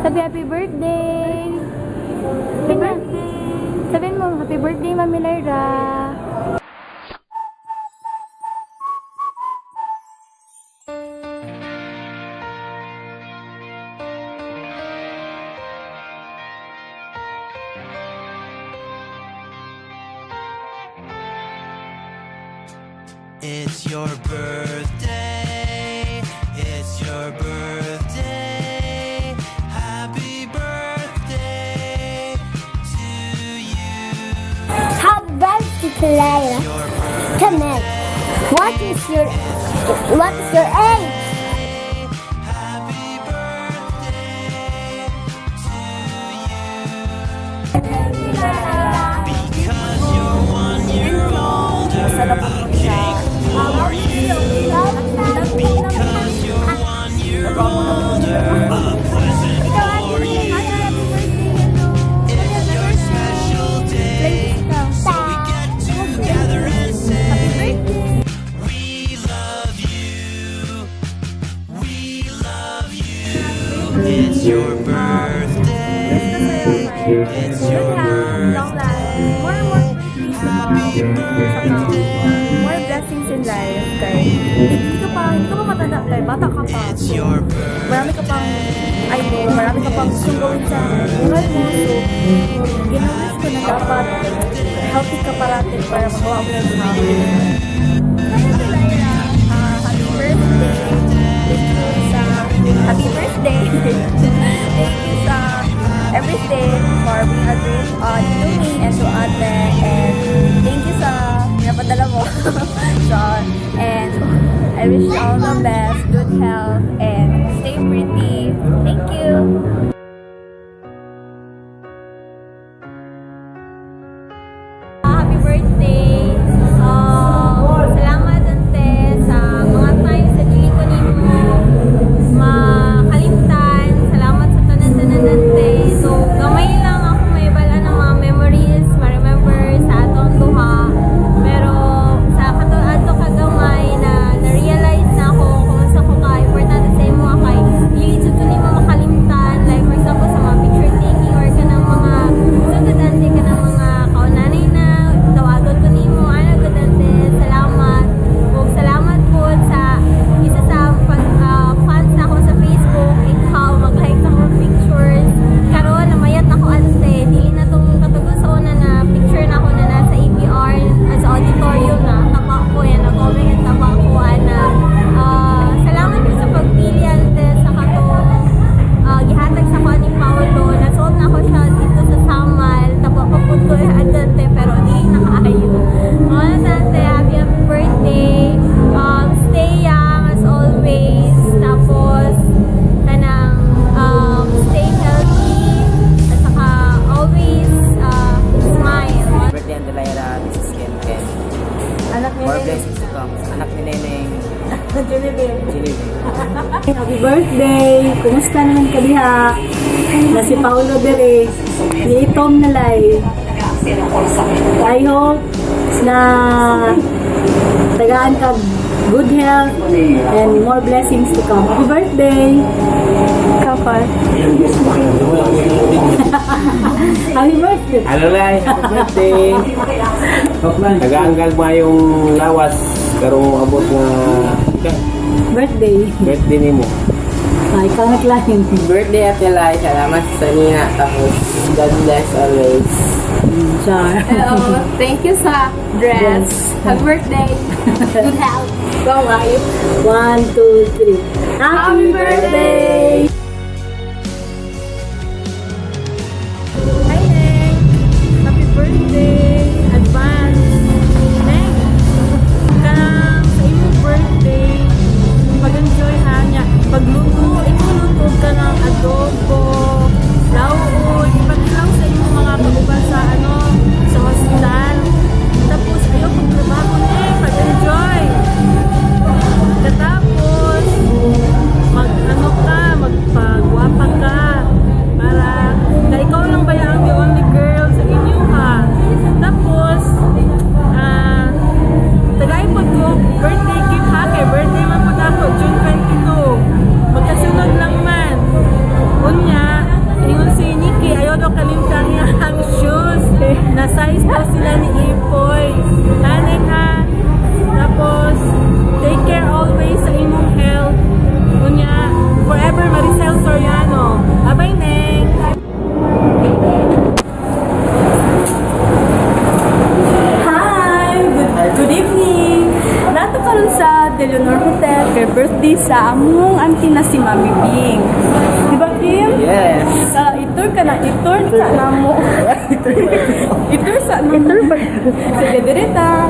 Sabi happy birthday! Happy birthday! Sabihin mo, happy birthday, Mami Lyra! It's your birthday. It's your birthday. Happy birthday to you. Happy birthday to Lyra. Come on. What is your age? Happy birthday to you. Because you're 1 year older, a cake for you. Because you're 1 year older, a present for you. It's your special day, so we get together and say, we love you. We love you. It's your birthday. It's your birthday. Happy birthday. More blessings in life, guys. Hindi ka pa matanda, like, bata ka pa. It's your birthday. Marami ka pang idol, marami ka pang gustong gawin sa buhay mo. So, ginawish ko na dapat healthy ka parati para magawa mo yung happy. Happy birthday! Happy birthday! Thank you sa everything for being a great to me and to Ate. And thank you sa pinapadala mo. So, and I wish you all the best, good health, and stay pretty. Thank you! Happy birthday! Salamat ante sa mga time sa dili ko nimo makalimtan. Salamat sa tanan-tanan ante. So, gamay lang ako may bala ng mga memories, ma-remember sa atong duha. Pero sa ato kagamay na na-realize na ako kung sa ko ka importante sa imo kay dili jud ko nimo makalimtan. Like for example sa mga picture taking or kanang mga sugod ante kanang mga kaunanay na tawagon ko nimo ano gud ante. Salamat. Ug salamat po sa isa sa fans na ako sa Facebook. Ikaw mag-like na mo pictures. Karon namayat na ko ante. Dili na tong katugod sa una na picture na ako na nasa APR sa auditorium na tapa ko yan na-comment at tapa ko na salamat po sa pagpili ante sa katong gihatag sa ko ni Paolo. Nasold na ko siya dito sa Samal. Tapa ko po ko ante pero di nakaayo. Mga ante, happy birthday. Stay young as always. Tapos kanang stay healthy at saka always smile. Birthday and Lyra, this is Ken Ken. Anak ni More Neneng. blessings to come. Anak ni Neneng, Junibin. Jinibin. Happy birthday! Kumusta naman ka diha? Na si Paolo Dere, ni Tom Nalay. I hope na tagaan ka good health and more blessings to come. Happy birthday! Kapal. Happy birthday! Ano lang, happy birthday. Nag-aanggal ba yung lawas karong abot nga Birthday! birthday nimo? Ay, kangat lang. Birthday at Lai, salamat sa niya. Tapos, God bless always. Char. Hello. Thank you sa dress. Happy birthday. Good health. Go, Mayu. 1, 2, 3. Happy birthday! Hi, Neng! Happy birthday! Advance! Neng! Kanang sa imong birthday, pag-enjoy ha niya. Pagluto, luto ka ng adobo, laon, pati lang sa imong mga kauban sa sa hospital. Tapos, ayaw pagtrabaho, Neng! Pag-enjoy! Katapos, magpagwapa ka para na ikaw lang ba ang the only girl sa inyo ha. birthday sa among auntie na si Mami Bing. Di ba, Kim? Yes. Itur ka na, itur sa namo. Itur sa namo. Sige, direta.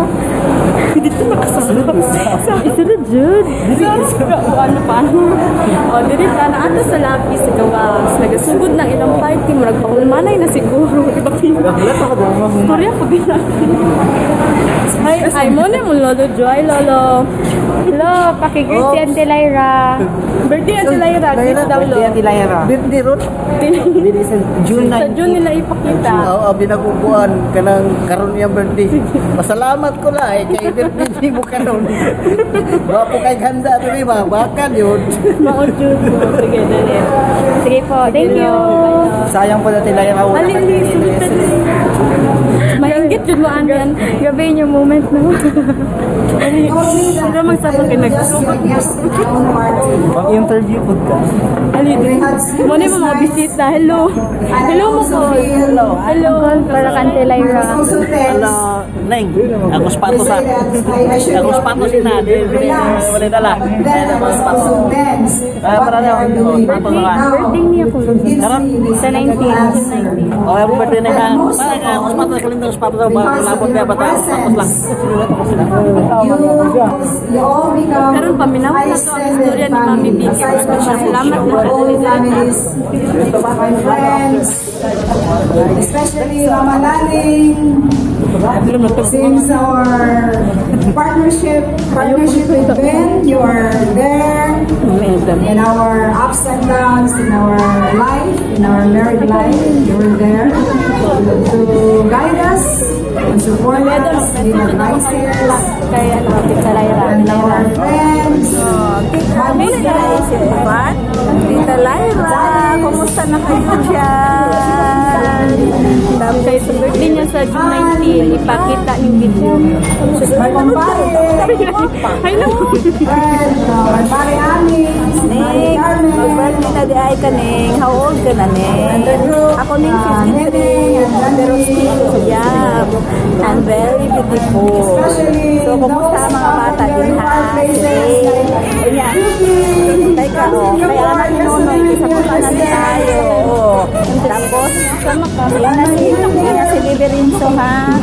Dito makasasunod. Isunod, Jude. Ano pa? O, direta na ato sa lapis sa gawas. Nagasugod ng ilang party mo. Nagpakulmanay na siguro. Di ba, Kim? Storya po din natin. Ay, mo na mo, Lolo Joy, Lolo. Hello, pakigreet si Auntie Lyra. Birthday ang sila yung ragis daw, Lo. Birthday ron. June Sa June nila ipakita. Oo, binakubuan ka ng karon niyang birthday. Pasalamat ko lang eh, kay birthday mo karon. Bapo kay ganda to di ba? Bakan yun. Maot June mo. Sige, dali. Sige po, thank you. Sayang pala tila yung awal. Alin, sumitan. Maingit yun mo, Andan. Grabe yung moment na. Pero magsabang kayo nagsusubot. Pag-interview po ka. Alin, mo na yung mga bisita. Hello. Hello mo po. Hello. Hello. Para ka Auntie Lyra. Hello, Neng. Ako spato sa. Ako spato si na. Wala dala. Para na ako. Spato na. Birthday niya po. Karon? Sa 19. June 19. Oh, yung birthday na ka. Para ako spato ko lang spato daw. Malapot kaya bata. Spato lang. Karon paminaw na to ang istorya ni Mami Bing. Salamat na sa families, my friends, especially Mama Laling, since our partnership with Ben, you are there in our ups and downs, in our life, in our married life, you were there to guide us and support us, give advices, Kaya ano, Tita Lyra. and our friends. Tita Lyra, kumusta na kayo dyan? Tapos sa birthday niya sa June 19, ipakita yung video. My compare, Ay, no. friend, my pare Ami, my Carmen, Mag-birthday na di ay ka, Ning. How old ka na, Ning? Ako, Ning, 53. Pero still, yeah. And very beautiful. So, kumusta ang mga bata din, ha? Ayan. Teka, kaya anak ni Nonoy, isa po na tayo. Tapos, yan na si Liberinso, ha?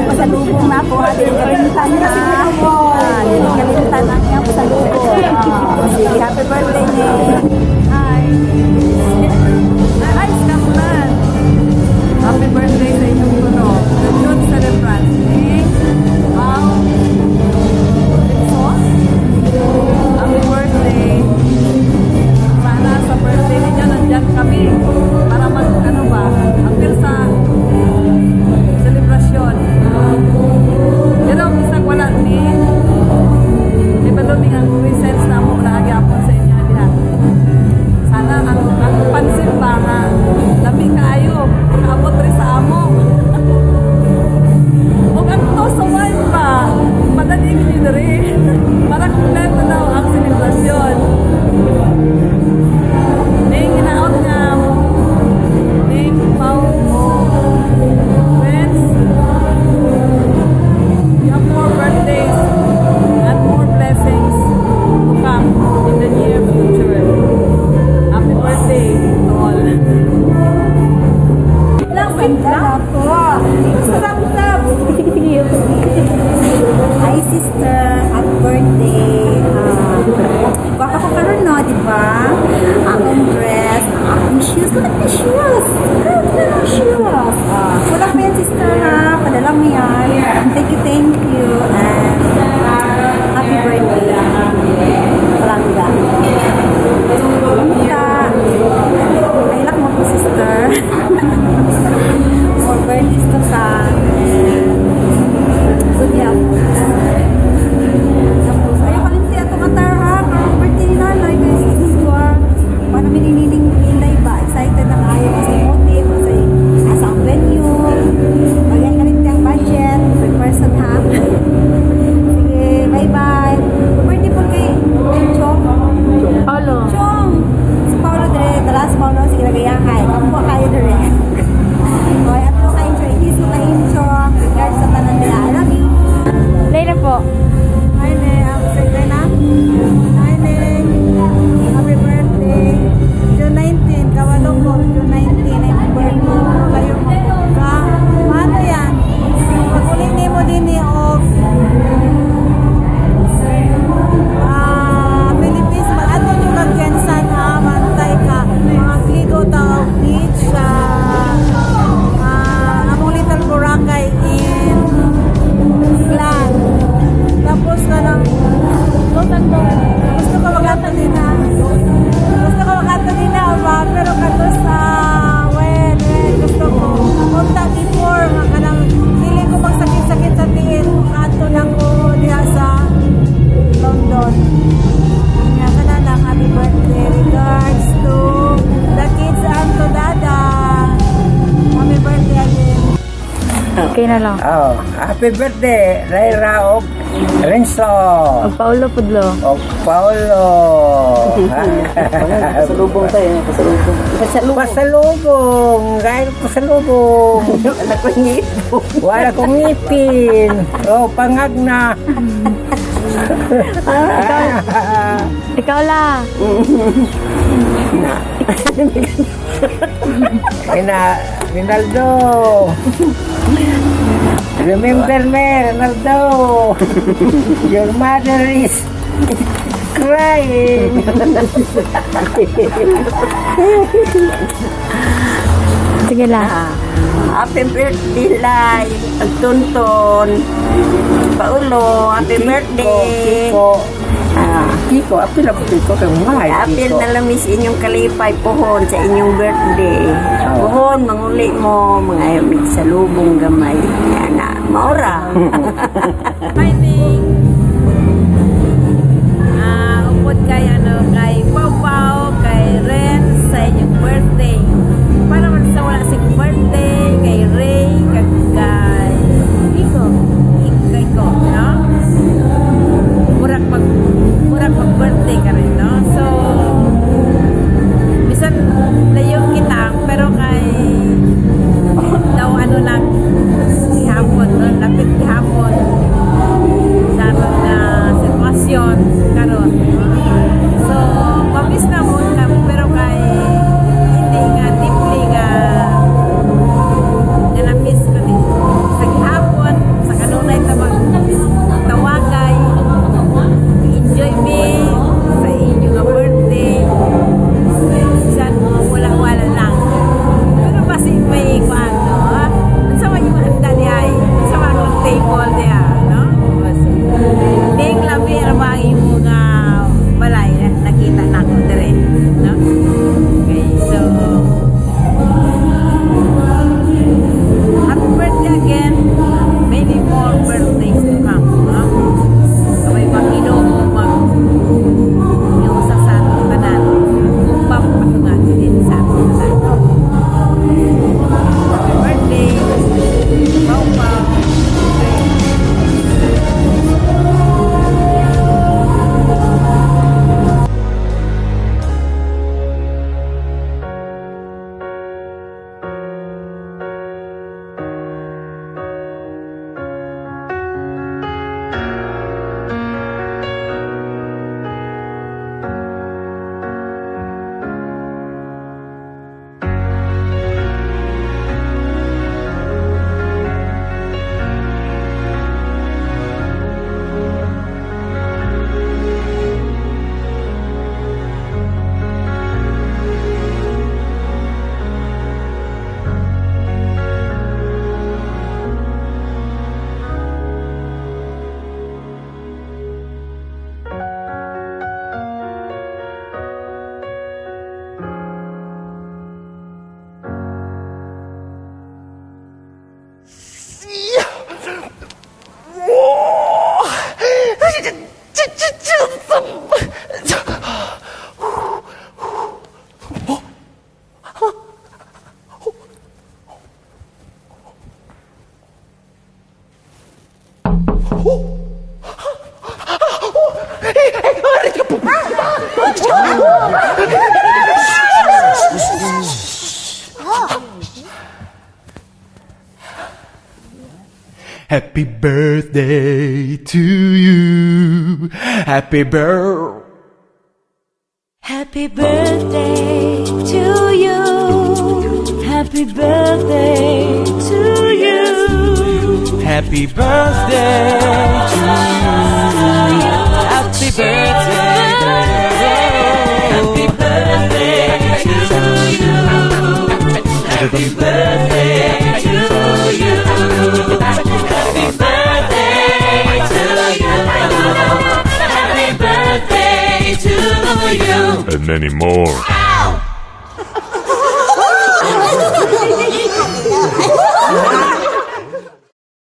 Pasalubong na ako, ha? Kalimutan na. Kalimutan na niya pasalubong. Sige, happy birthday, Ning. Hi. Ay, kamulan. Happy birthday sa inyong puno. The June celebrants, Ning. Wow. Happy birthday. Sana sa birthday ninyo nandyan kami para ano ba, appeal sa celebration. Pero bisag wala ni balon ang results na mo naagapon sa inyo diha. Sana ang pansin ba nga labi kaayo kaabot rin sa amo. Ug adto sa wine pa madali gid diri para kumpleto daw ang celebration. Ning hinaot nga Okay na lang. Oh, happy birthday, Raira og Renzo. Ang Paulo Pudlo. Og Paolo. Pasalubong tayo, pasalubong. Pasalubong. Gaya pasalubong. Wala ko ngipon. Wala kong ngipin. Oh, pangag na. Ikaw la. Rinaldo. Remember me, Ronaldo. Your mother is crying. Sige la. Happy birthday, Lai. Agtunton. Paulo, happy birthday. Kiko, apil ako Kiko kang mahal. Apil na lamis inyong kalipay pohon sa inyong birthday. Pohon, manguli mo, mga sa lubong gamay. Yan na, maura. Fighting. Upod kay Pau Pau, kay Ren sa inyong birthday. Para man sa wala si birthday, kay Ray, kay Kiko, no? Murag mag-birthday ka rin, no? So, bisan layo kita, pero kay daw lang hapon, no? Lapit hapon sa aton na sitwasyon karon. So, pamis na mo pero kay hindi nga deeply nga na-miss ko din. Sa hapon, sa kanunay tawagay, enjoy me sa inyong nga birthday. Diyan, wala-wala lang. Pero kasi may ikuan, no? Sa mga handa niya ay, sa mga table niya, no? Bing labi ba yung mga balay na nakita na ko dire, no? Okay, so happy birthday again. Many more birthdays to come, no? Sabay Panginoon mo yung sa atong tanan. Kung papatungan din sa atong tanan. Happy birthday. Pau Pau. Happy birthday to you. Happy birthday. Happy birthday to you. Happy birthday to you. Happy birthday to you. Happy birthday. Happy birthday to you. Happy birthday to you. Happy birthday to you. Happy birthday to you. And many more.